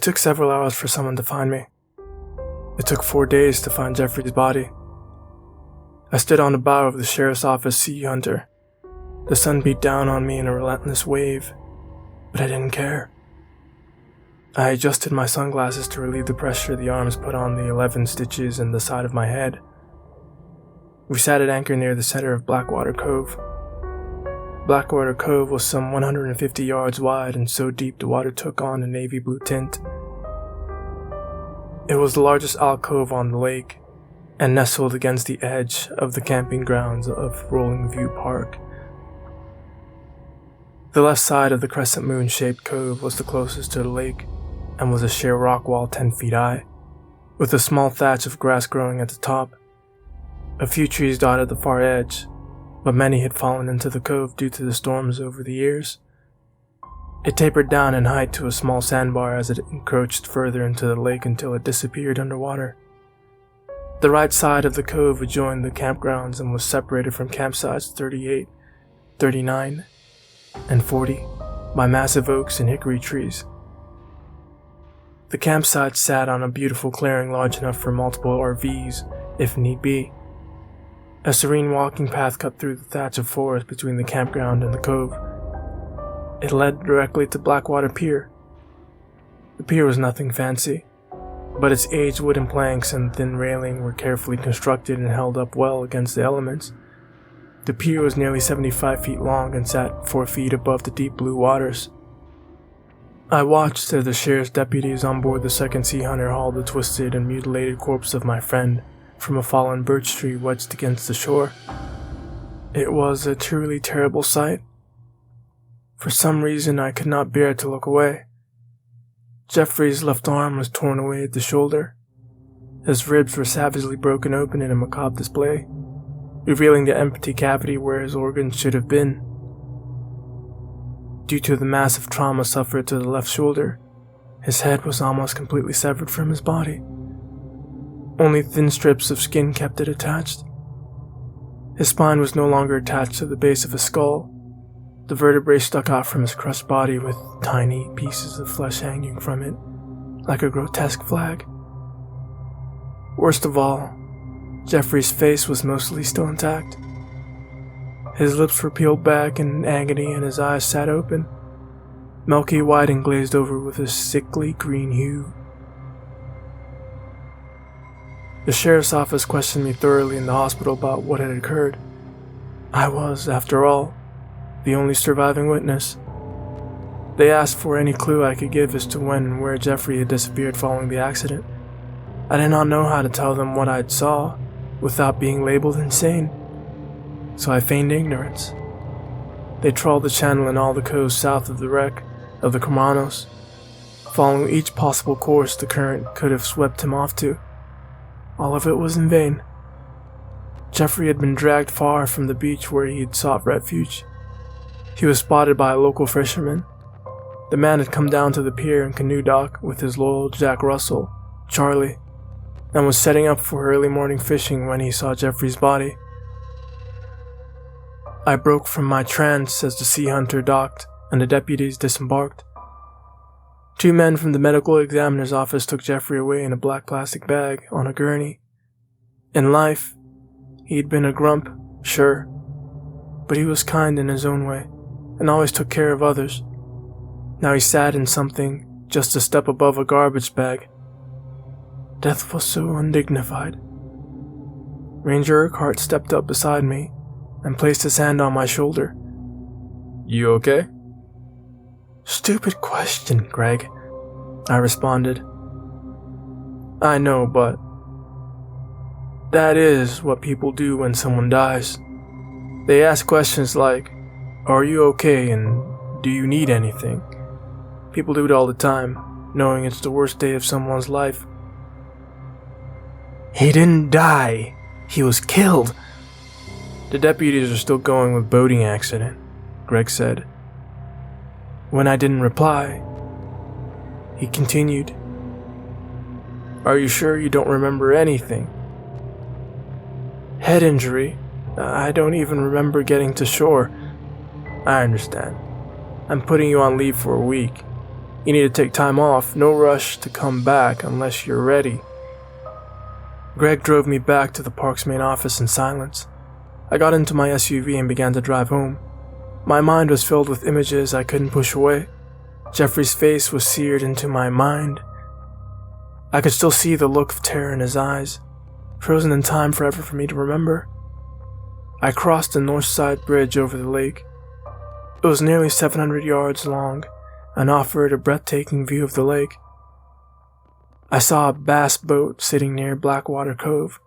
It took several hours for someone to find me. It took 4 days to find Jeffrey's body. I stood on the bow of the sheriff's office sea hunter. The sun beat down on me in a relentless wave, but I didn't care. I adjusted my sunglasses to relieve the pressure the arms put on the 11 stitches in the side of my head. We sat at anchor near the center of Blackwater Cove. Blackwater Cove was some 150 yards wide and so deep the water took on a navy blue tint. It was the largest alcove on the lake and nestled against the edge of the camping grounds of Rolling View Park. The left side of the crescent moon-shaped cove was the closest to the lake and was a sheer rock wall 10 feet high, with a small thatch of grass growing at the top. A few trees dotted the far edge, but many had fallen into the cove due to the storms over the years. It tapered down in height to a small sandbar as it encroached further into the lake until it disappeared underwater. The right side of the cove adjoined the campgrounds and was separated from campsites 38, 39, and 40 by massive oaks and hickory trees. The campsite sat on a beautiful clearing large enough for multiple RVs, if need be. A serene walking path cut through the thatch of forest between the campground and the cove. It led directly to Blackwater Pier. The pier was nothing fancy, but its aged wooden planks and thin railing were carefully constructed and held up well against the elements. The pier was nearly 75 feet long and sat 4 feet above the deep blue waters. I watched as the sheriff's deputies on board the second sea hunter hauled the twisted and mutilated corpse of my friend from a fallen birch tree wedged against the shore. It was a truly terrible sight. For some reason I could not bear to look away. Jeffrey's left arm was torn away at the shoulder. His ribs were savagely broken open in a macabre display, revealing the empty cavity where his organs should have been. Due to the massive trauma suffered to the left shoulder, his head was almost completely severed from his body. Only thin strips of skin kept it attached. His spine was no longer attached to the base of his skull. The vertebrae stuck out from his crushed body with tiny pieces of flesh hanging from it, like a grotesque flag. Worst of all, Jeffrey's face was mostly still intact. His lips were peeled back in agony and his eyes sat open, milky white and glazed over with a sickly green hue. The sheriff's office questioned me thoroughly in the hospital about what had occurred. I was, after all, the only surviving witness. They asked for any clue I could give as to when and where Jeffrey had disappeared following the accident. I did not know how to tell them what I saw without being labeled insane, so I feigned ignorance. They trawled the channel and all the coves south of the wreck of the Cumanos, following each possible course the current could have swept him off to. All of it was in vain. Jeffrey had been dragged far from the beach where he had sought refuge. He was spotted by a local fisherman. The man had come down to the pier and canoe dock with his loyal Jack Russell, Charlie, and was setting up for early morning fishing when he saw Jeffrey's body. I broke from my trance as the sea hunter docked and the deputies disembarked. 2 men from the medical examiner's office took Jeffrey away in a black plastic bag on a gurney. In life, he'd been a grump, sure, but he was kind in his own way and always took care of others. Now he sat in something just a step above a garbage bag. Death was so undignified. Ranger Urquhart stepped up beside me and placed his hand on my shoulder. "You okay?" "Stupid question, Greg," I responded. "I know, but that is what people do when someone dies. They ask questions like, 'Are you okay?' and 'Do you need anything?' People do it all the time, knowing it's the worst day of someone's life." "He didn't die. He was killed." "The deputies are still going with boating accident," Greg said. When I didn't reply, he continued, "Are you sure you don't remember anything?" "Head injury. I don't even remember getting to shore." "I understand. I'm putting you on leave for a week. You need to take time off, no rush to come back unless you're ready. Greg drove me back to the park's main office in silence. I got into my SUV and began to drive home. My mind was filled with images I couldn't push away. Jeffrey's face was seared into my mind. I could still see the look of terror in his eyes, frozen in time forever for me to remember. I crossed the north side bridge over the lake. It was nearly 700 yards long and offered a breathtaking view of the lake. I saw a bass boat sitting near Blackwater Cove.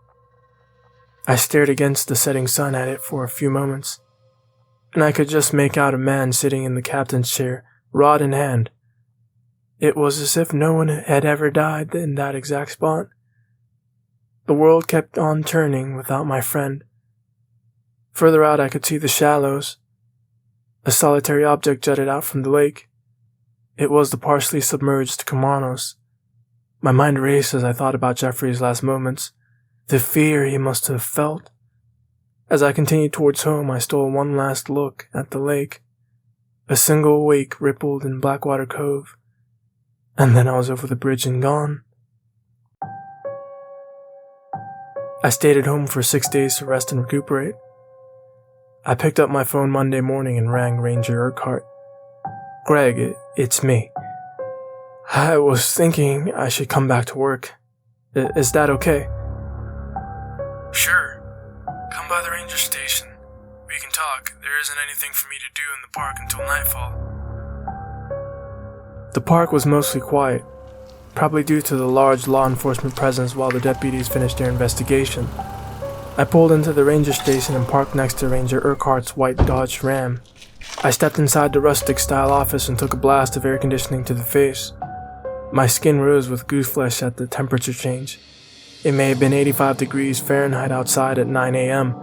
I stared against the setting sun at it for a few moments, and I could just make out a man sitting in the captain's chair, rod in hand. It was as if no one had ever died in that exact spot. The world kept on turning without my friend. Further out I could see the shallows. A solitary object jutted out from the lake. It was the partially submerged Kimonos. My mind raced as I thought about Jeffrey's last moments, the fear he must have felt. As I continued towards home, I stole one last look at the lake. A single wake rippled in Blackwater Cove, and then I was over the bridge and gone. I stayed at home for 6 days to rest and recuperate. I picked up my phone Monday morning and rang Ranger Urquhart. "Greg, it's me. I was thinking I should come back to work. Is that okay?" "Sure. Come by the ranger station. We can talk. There isn't anything for me to do in the park until nightfall." The park was mostly quiet, probably due to the large law enforcement presence while the deputies finished their investigation. I pulled into the ranger station and parked next to Ranger Urquhart's white Dodge Ram. I stepped inside the rustic-style office and took a blast of air conditioning to the face. My skin rose with goose flesh at the temperature change. It may have been 85 degrees Fahrenheit outside at 9 a.m.,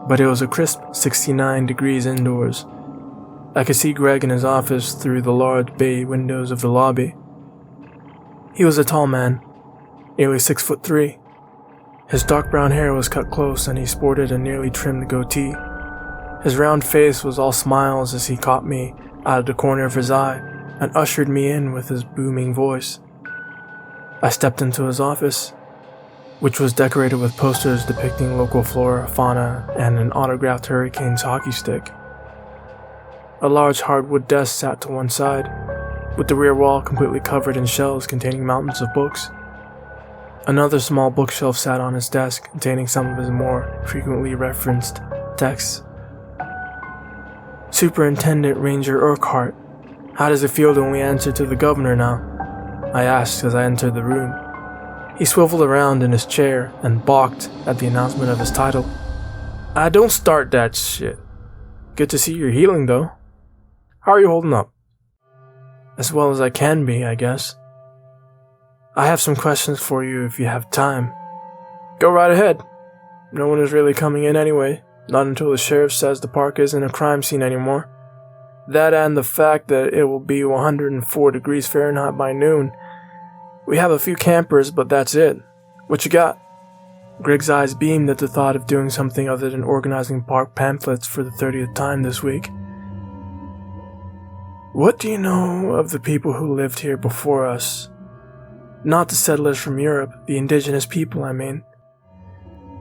but it was a crisp 69 degrees indoors. I could see Greg in his office through the large bay windows of the lobby. He was a tall man, nearly 6'3". His dark brown hair was cut close and he sported a nearly trimmed goatee. His round face was all smiles as he caught me out of the corner of his eye and ushered me in with his booming voice. I stepped into his office, which was decorated with posters depicting local flora, fauna, and an autographed Hurricanes hockey stick. A large hardwood desk sat to one side, with the rear wall completely covered in shelves containing mountains of books. Another small bookshelf sat on his desk, containing some of his more frequently referenced texts. "Superintendent Ranger Urquhart, how does it feel to only answer to the governor now?" I asked as I entered the room. He swiveled around in his chair and balked at the announcement of his title. "Don't start that shit. Good to see you're healing, though. How are you holding up?" "As well as I can be, I guess. I have some questions for you if you have time." "Go right ahead. No one is really coming in anyway, not until the sheriff says the park isn't a crime scene anymore. That and the fact that it will be 104 degrees Fahrenheit by noon. We have a few campers, but that's it. What you got?" Greg's eyes beamed at the thought of doing something other than organizing park pamphlets for the 30th time this week. "What do you know of the people who lived here before us? Not the settlers from Europe, the indigenous people, I mean."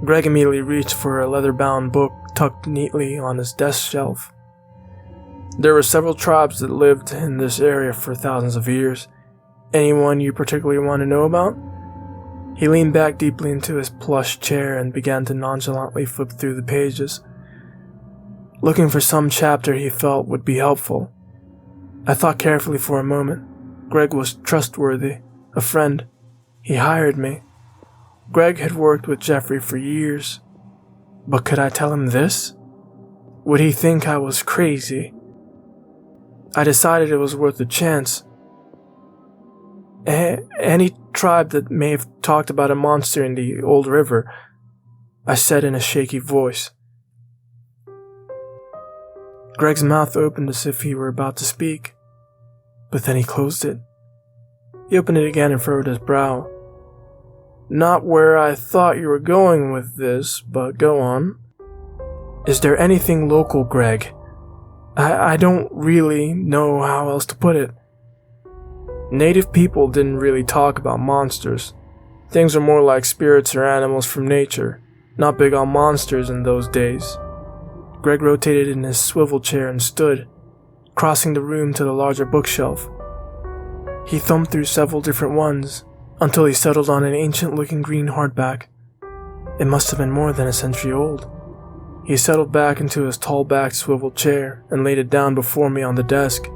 Greg immediately reached for a leather-bound book tucked neatly on his desk shelf. "There were several tribes that lived in this area for thousands of years. Anyone you particularly want to know about?" He leaned back deeply into his plush chair and began to nonchalantly flip through the pages, looking for some chapter he felt would be helpful. I thought carefully for a moment. Greg was trustworthy, a friend. He hired me. Greg had worked with Jeffrey for years. But could I tell him this? Would he think I was crazy? I decided it was worth a chance. "Any tribe that may have talked about a monster in the old river," I said in a shaky voice. Greg's mouth opened as if he were about to speak, but then he closed it. He opened it again and furrowed his brow. "Not where I thought you were going with this, but go on." "Is there anything local, Greg? I don't really know how else to put it." Native people didn't really talk about monsters. Things are more like spirits or animals from nature, not big on monsters in those days. Greg rotated in his swivel chair and stood, crossing the room to the larger bookshelf. He thumbed through several different ones until he settled on an ancient-looking green hardback. It must have been more than a century old. He settled back into his tall-backed swivel chair and laid it down before me on the desk.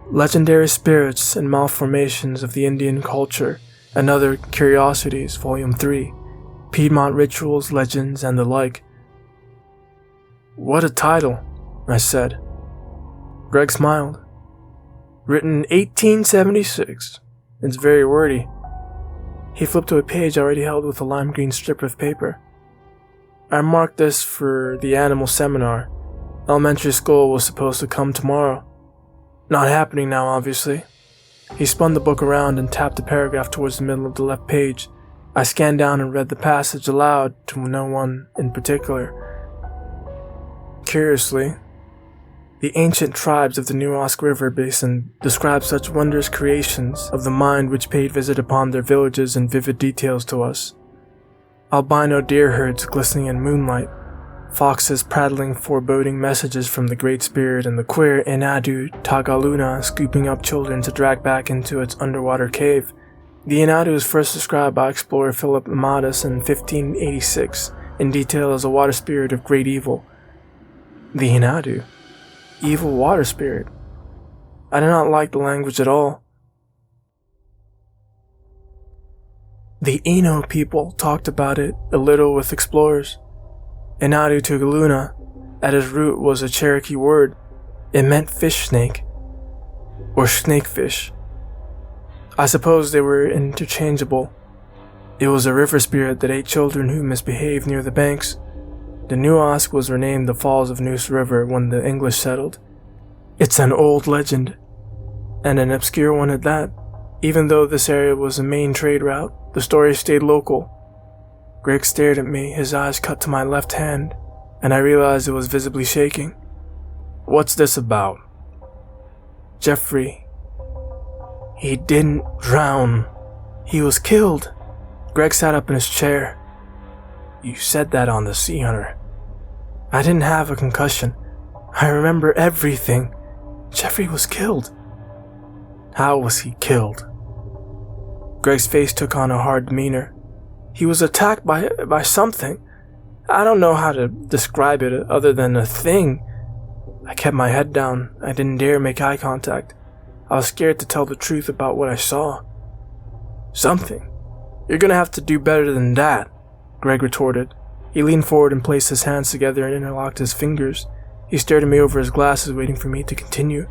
Legendary Spirits and Malformations of the Indian Culture and Other Curiosities, Volume 3, Piedmont Rituals, Legends, and the like. What a title, I said. Greg smiled. Written 1876. It's very wordy. He flipped to a page already held with a lime green strip of paper. I marked this for the animal seminar. Elementary school was supposed to come tomorrow. Not happening now, obviously. He spun the book around and tapped a paragraph towards the middle of the left page. I scanned down and read the passage aloud to no one in particular. Curiously, the ancient tribes of the Nuask River Basin describe such wondrous creations of the mind which paid visit upon their villages in vivid details to us. Albino deer herds glistening in moonlight, foxes prattling foreboding messages from the Great Spirit, and the queer Inadu Tagaluna scooping up children to drag back into its underwater cave. The Inadu was first described by explorer Philip Amadis in 1586 in detail as a water spirit of great evil. The Inadu? Evil water spirit? I did not like the language at all. The Eno people talked about it a little with explorers. Inadu Tagaluna, at its root, was a Cherokee word. It meant fish snake, or snakefish. I suppose they were interchangeable. It was a river spirit that ate children who misbehaved near the banks. The Nuask was renamed the Falls of Neuse River when the English settled. It's an old legend, and an obscure one at that. Even though this area was a main trade route, the story stayed local. Greg stared at me, his eyes cut to my left hand, and I realized it was visibly shaking. What's this about? Jeffrey. He didn't drown. He was killed. Greg sat up in his chair. You said that on the Sea Hunter. I didn't have a concussion. I remember everything. Jeffrey was killed. How was he killed? Greg's face took on a hard demeanor. He was attacked by something. I don't know how to describe it other than a thing. I kept my head down. I didn't dare make eye contact. I was scared to tell the truth about what I saw. Something? You're gonna have to do better than that, Greg retorted. He leaned forward and placed his hands together and interlocked his fingers. He stared at me over his glasses, waiting for me to continue.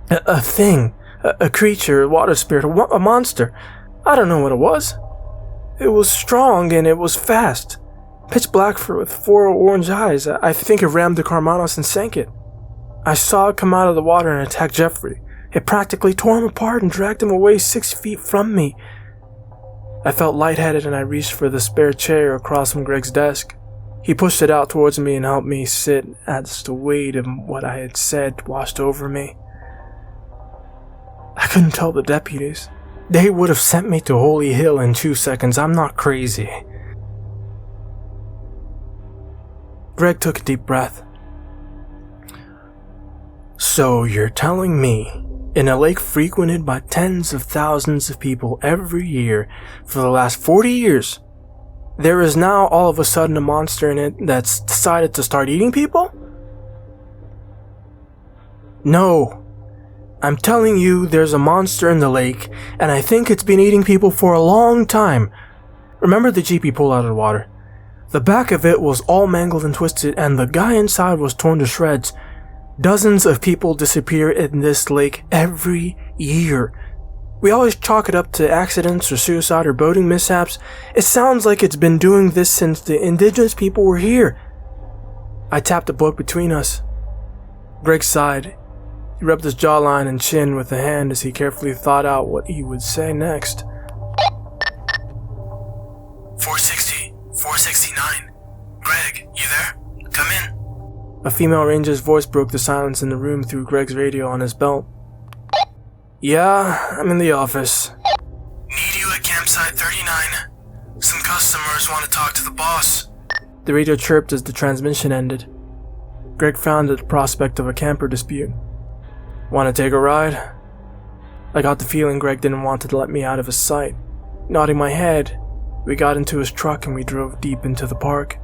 A thing. A creature, a water spirit, a monster. I don't know what it was. It was strong and it was fast. Pitch black with 4 orange eyes. I think it rammed the Carmanos and sank it. I saw it come out of the water and attack Jeffrey. It practically tore him apart and dragged him away 6 feet from me. I felt lightheaded and I reached for the spare chair across from Greg's desk. He pushed it out towards me and helped me sit as the weight of what I had said washed over me. I couldn't tell the deputies. They would have sent me to Holy Hill in 2 seconds. I'm not crazy. Greg took a deep breath. So you're telling me, in a lake frequented by tens of thousands of people every year for the last 40 years, there is now all of a sudden a monster in it that's decided to start eating people? No. I'm telling you there's a monster in the lake, and I think it's been eating people for a long time. Remember the Jeep he pulled out of the water? The back of it was all mangled and twisted, and the guy inside was torn to shreds. Dozens of people disappear in this lake every year. We always chalk it up to accidents or suicide or boating mishaps. It sounds like it's been doing this since the indigenous people were here. I tapped the book between us. Greg sighed. He rubbed his jawline and chin with a hand as he carefully thought out what he would say next. 460, 469. Greg, you there? Come in. A female ranger's voice broke the silence in the room through Greg's radio on his belt. Yeah, I'm in the office. Need you at campsite 39. Some customers want to talk to the boss. The radio chirped as the transmission ended. Greg frowned at the prospect of a camper dispute. Want to take a ride? I got the feeling Greg didn't want to let me out of his sight. Nodding my head, we got into his truck and we drove deep into the park.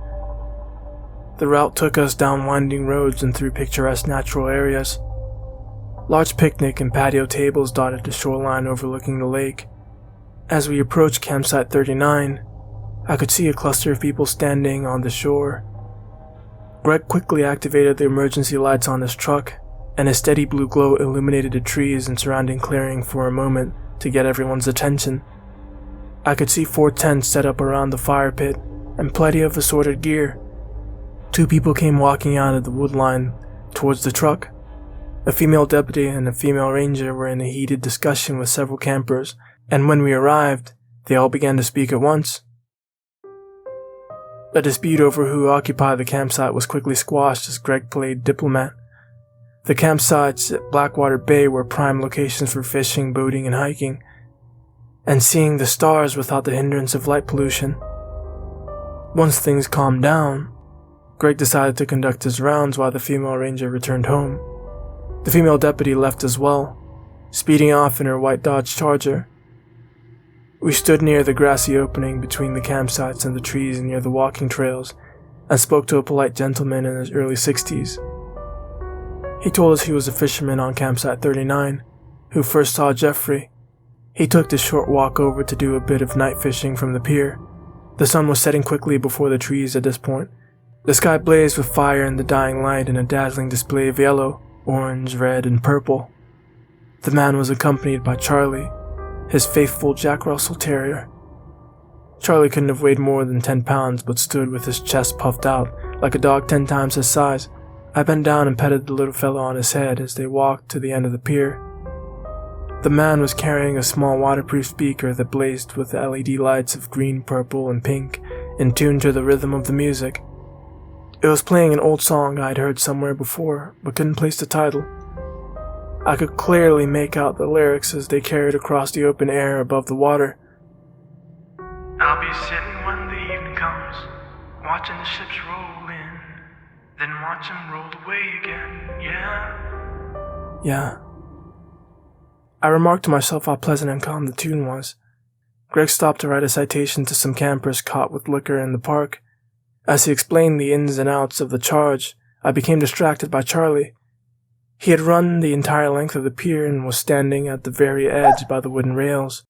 The route took us down winding roads and through picturesque natural areas. Large picnic and patio tables dotted the shoreline overlooking the lake. As we approached campsite 39, I could see a cluster of people standing on the shore. Greg quickly activated the emergency lights on his truck, and a steady blue glow illuminated the trees and surrounding clearing for a moment to get everyone's attention. I could see 4 tents set up around the fire pit and plenty of assorted gear. 2 people came walking out of the woodline towards the truck. A female deputy and a female ranger were in a heated discussion with several campers, and when we arrived, they all began to speak at once. A dispute over who occupied the campsite was quickly squashed as Greg played diplomat. The campsites at Blackwater Bay were prime locations for fishing, boating, and hiking, and seeing the stars without the hindrance of light pollution. Once things calmed down, Greg decided to conduct his rounds while the female ranger returned home. The female deputy left as well, speeding off in her white Dodge Charger. We stood near the grassy opening between the campsites and the trees near the walking trails and spoke to a polite gentleman in his early 60s. He told us he was a fisherman on campsite 39 who first saw Jeffrey. He took the short walk over to do a bit of night fishing from the pier. The sun was setting quickly before the trees at this point. The sky blazed with fire in the dying light and a dazzling display of yellow, orange, red, and purple. The man was accompanied by Charlie, his faithful Jack Russell Terrier. Charlie couldn't have weighed more than 10 pounds but stood with his chest puffed out like a dog 10 times his size. I bent down and petted the little fellow on his head as they walked to the end of the pier. The man was carrying a small waterproof speaker that blazed with the LED lights of green, purple, and pink in tune to the rhythm of the music. It was playing an old song I'd heard somewhere before, but couldn't place the title. I could clearly make out the lyrics as they carried across the open air above the water. I'll be sitting when the evening comes, watching the ships roll in, then watch them roll away again, yeah. I remarked to myself how pleasant and calm the tune was. Greg stopped to write a citation to some campers caught with liquor in the park. As he explained the ins and outs of the charge, I became distracted by Charlie. He had run the entire length of the pier and was standing at the very edge by the wooden rails.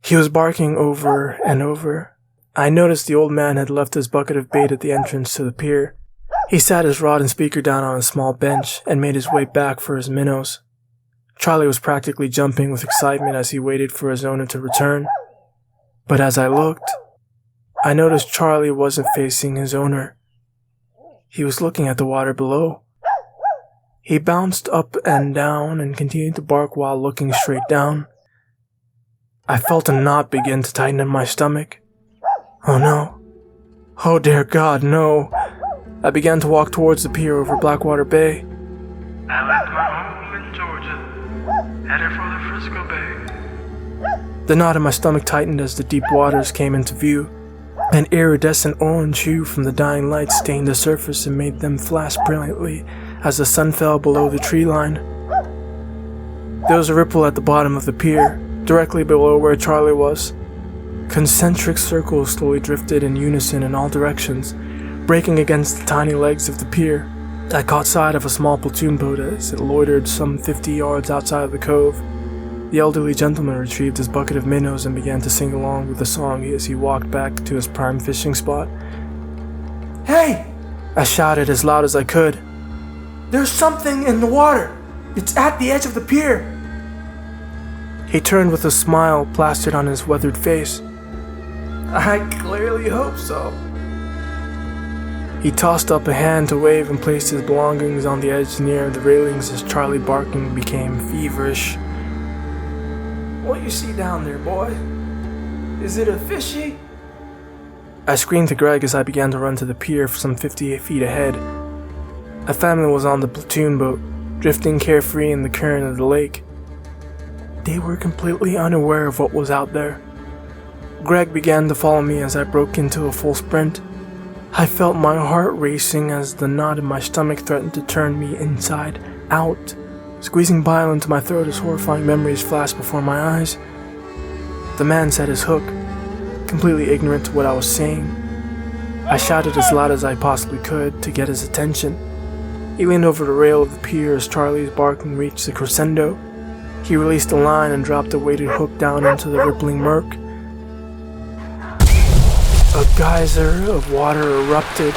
He was barking over and over. I noticed the old man had left his bucket of bait at the entrance to the pier. He sat his rod and speaker down on a small bench and made his way back for his minnows. Charlie was practically jumping with excitement as he waited for his owner to return. But as I looked, I noticed Charlie wasn't facing his owner. He was looking at the water below. He bounced up and down and continued to bark while looking straight down. I felt a knot begin to tighten in my stomach. Oh no. Oh dear God, no. I began to walk towards the pier over Blackwater Bay. I left my home in Georgia, headed for the Frisco Bay. The knot in my stomach tightened as the deep waters came into view. An iridescent orange hue from the dying light stained the surface and made them flash brilliantly as the sun fell below the tree line. There was a ripple at the bottom of the pier, directly below where Charlie was. Concentric circles slowly drifted in unison in all directions, breaking against the tiny legs of the pier. I caught sight of a small platoon boat as it loitered some 50 yards outside of the cove. The elderly gentleman retrieved his bucket of minnows and began to sing along with the song as he walked back to his prime fishing spot. Hey! I shouted as loud as I could. There's something in the water! It's at the edge of the pier! He turned with a smile plastered on his weathered face. I clearly hope so. He tossed up a hand to wave and placed his belongings on the edge near the railings as Charlie barking became feverish. What you see down there, boy? Is it a fishy? I screamed to Greg as I began to run to the pier some 58 feet ahead. A family was on the platoon boat, drifting carefree in the current of the lake. They were completely unaware of what was out there. Greg began to follow me as I broke into a full sprint. I felt my heart racing as the knot in my stomach threatened to turn me inside out, squeezing bile into my throat as horrifying memories flashed before my eyes. The man set his hook, completely ignorant to what I was saying. I shouted as loud as I possibly could to get his attention. He leaned over the rail of the pier as Charlie's barking reached the crescendo. He released the line and dropped the weighted hook down into the rippling murk. A geyser of water erupted,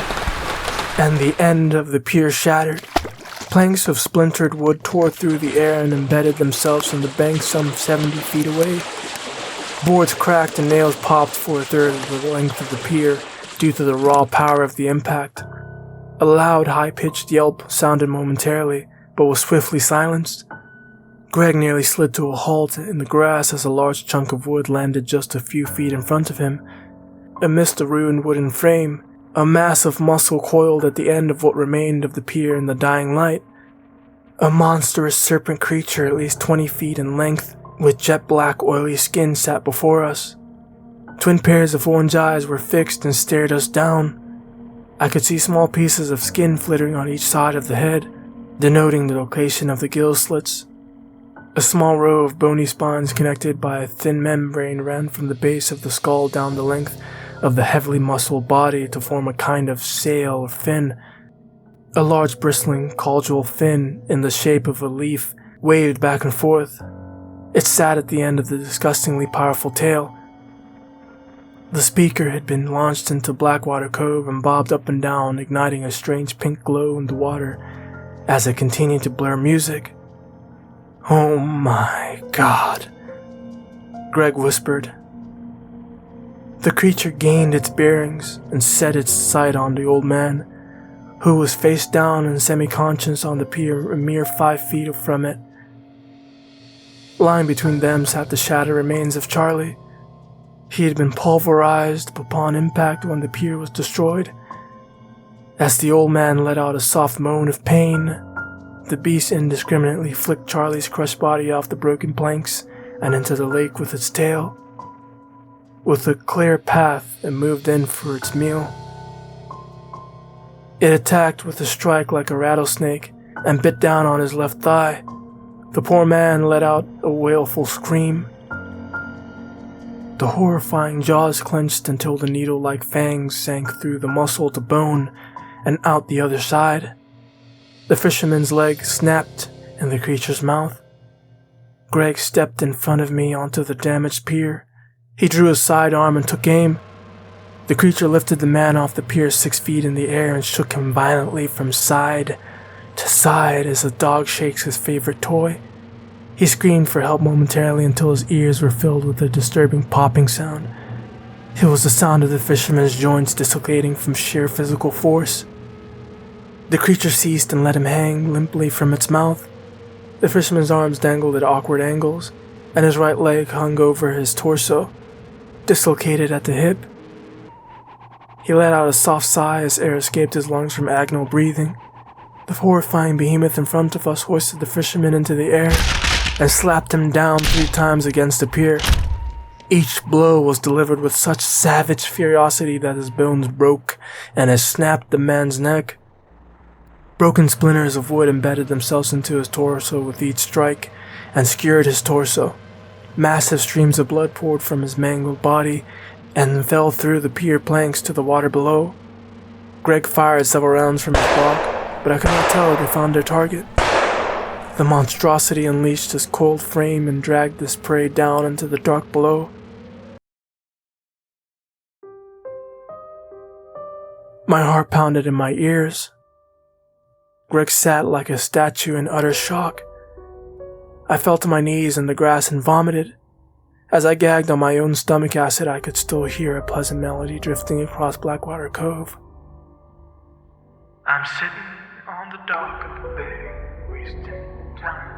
and the end of the pier shattered. Planks of splintered wood tore through the air and embedded themselves in the bank some 70 feet away. Boards cracked and nails popped for a third of the length of the pier due to the raw power of the impact. A loud, high-pitched yelp sounded momentarily, but was swiftly silenced. Greg nearly slid to a halt in the grass as a large chunk of wood landed just a few feet in front of him. Amidst the ruined wooden frame, a mass of muscle coiled at the end of what remained of the pier in the dying light. A monstrous serpent creature at least 20 feet in length, with jet-black oily skin sat before us. Twin pairs of orange eyes were fixed and stared us down. I could see small pieces of skin flittering on each side of the head, denoting the location of the gill slits. A small row of bony spines connected by a thin membrane ran from the base of the skull down the length of the heavily muscled body to form a kind of sail or fin. A large bristling caudal fin in the shape of a leaf waved back and forth. It sat at the end of the disgustingly powerful tail. The speaker had been launched into Blackwater Cove and bobbed up and down, igniting a strange pink glow in the water as it continued to blare music. "Oh my God," Greg whispered. The creature gained its bearings and set its sight on the old man, who was face down and semi-conscious on the pier a mere 5 feet from it. Lying between them sat the shattered remains of Charlie. He had been pulverized upon impact when the pier was destroyed. As the old man let out a soft moan of pain, the beast indiscriminately flicked Charlie's crushed body off the broken planks and into the lake with its tail. With a clear path, it moved in for its meal. It attacked with a strike like a rattlesnake and bit down on his left thigh. The poor man let out a wailful scream. The horrifying jaws clenched until the needle-like fangs sank through the muscle to bone and out the other side. The fisherman's leg snapped in the creature's mouth. Greg stepped in front of me onto the damaged pier. He drew his sidearm and took aim. The creature lifted the man off the pier 6 feet in the air and shook him violently from side to side as a dog shakes his favorite toy. He screamed for help momentarily until his ears were filled with a disturbing popping sound. It was the sound of the fisherman's joints dislocating from sheer physical force. The creature ceased and let him hang limply from its mouth. The fisherman's arms dangled at awkward angles, and his right leg hung over his torso, dislocated at the hip. He let out a soft sigh as air escaped his lungs from agonal breathing. The horrifying behemoth in front of us hoisted the fisherman into the air and slapped him down 3 times against the pier. Each blow was delivered with such savage ferocity that his bones broke and it snapped the man's neck. Broken splinters of wood embedded themselves into his torso with each strike and skewered his torso. Massive streams of blood poured from his mangled body and fell through the pier planks to the water below. Greg fired several rounds from his block, but I could not tell they found their target. The monstrosity unleashed his coiled frame and dragged his prey down into the dark below. My heart pounded in my ears. Greg sat like a statue in utter shock. I fell to my knees in the grass and vomited. As I gagged on my own stomach acid, I could still hear a pleasant melody drifting across Blackwater Cove. I'm sitting on the dock of the bay, wasting time.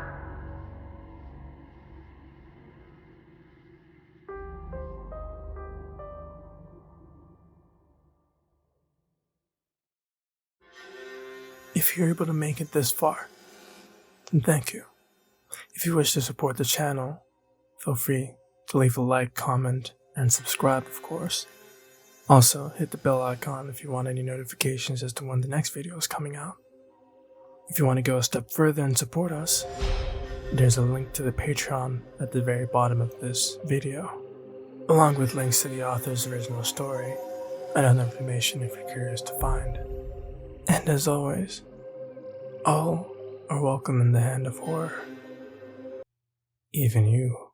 If you're able to make it this far, then thank you. If you wish to support the channel, feel free to leave a like, comment, and subscribe, of course. Also, hit the bell icon if you want any notifications as to when the next video is coming out. If you want to go a step further and support us, there's a link to the Patreon at the very bottom of this video, along with links to the author's original story and other information if you're curious to find. And as always, all are welcome in the hand of horror. Even you.